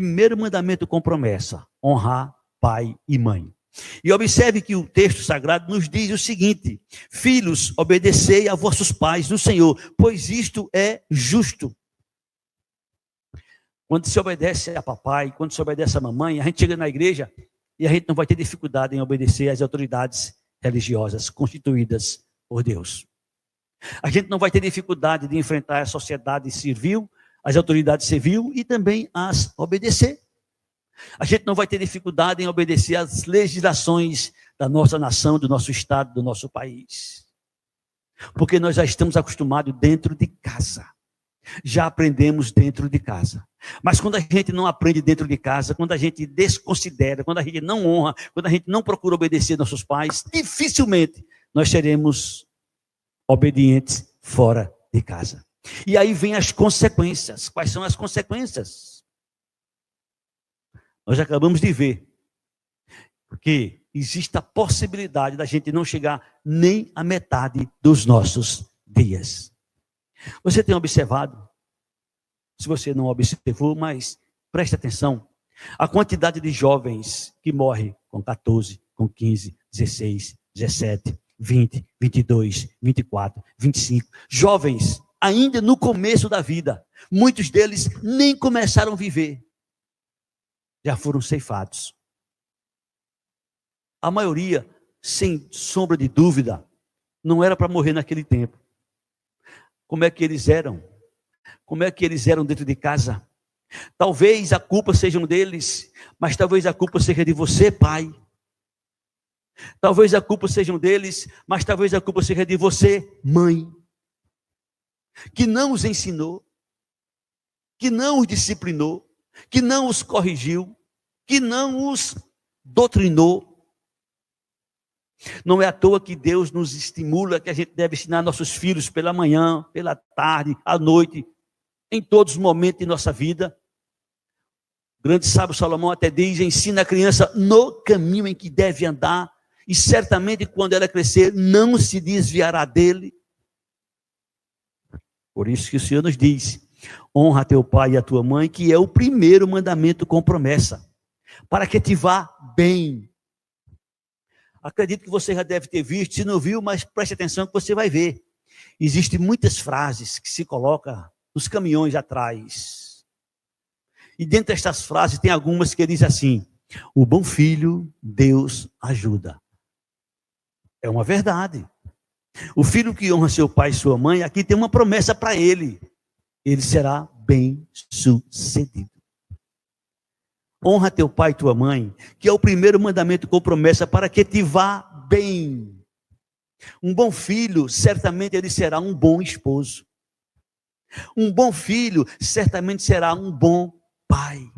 primeiro mandamento com promessa: honrar pai e mãe. E observe que o texto sagrado nos diz o seguinte: filhos, obedecei a vossos pais no Senhor, pois isto é justo. Quando se obedece a papai, quando se obedece a mamãe, a gente chega na igreja e a gente não vai ter dificuldade em obedecer às autoridades religiosas constituídas por Deus. A gente não vai ter dificuldade de enfrentar a sociedade civil, as autoridades civis e também as obedecer. A gente não vai ter dificuldade em obedecer às legislações da nossa nação, do nosso estado, do nosso país. Porque nós já estamos acostumados dentro de casa. Já aprendemos dentro de casa. Mas quando a gente não aprende dentro de casa, quando a gente desconsidera, quando a gente não honra, quando a gente não procura obedecer nossos pais, dificilmente nós seremos obedientes fora de casa. E aí vem as consequências. Quais são as consequências? Nós acabamos de ver que existe a possibilidade da gente não chegar nem à metade dos nossos dias. Você tem observado? Se você não observou, mas preste atenção. A quantidade de jovens que morrem com 14, com 15, 16, 17, 20, 22, 24, 25. Jovens ainda no começo da vida. Muitos deles nem começaram a viver. Já foram ceifados. A maioria, sem sombra de dúvida, não era para morrer naquele tempo. Como é que eles eram? Como é que eles eram dentro de casa? Talvez a culpa seja deles, mas talvez a culpa seja de você, pai. Talvez a culpa seja deles, mas talvez a culpa seja de você, mãe. Que não os ensinou, que não os disciplinou, que não os corrigiu, que não os doutrinou. Não é à toa que Deus nos estimula que a gente deve ensinar nossos filhos pela manhã, pela tarde, à noite, em todos os momentos de nossa vida. O grande sábio Salomão até diz: ensina a criança no caminho em que deve andar, e certamente quando ela crescer não se desviará dele. Por isso que o Senhor nos diz: honra teu pai e a tua mãe, que é o primeiro mandamento com promessa, para que te vá bem. Acredito que você já deve ter visto, se não viu, mas preste atenção que você vai ver. Existem muitas frases que se colocam nos caminhões atrás. E dentre estas frases tem algumas que dizem assim: o bom filho, Deus ajuda. É uma verdade. O filho que honra seu pai e sua mãe, aqui tem uma promessa para ele. Ele será bem sucedido. Honra teu pai e tua mãe, que é o primeiro mandamento com promessa para que te vá bem. Um bom filho, certamente ele será um bom esposo. Um bom filho, certamente será um bom pai.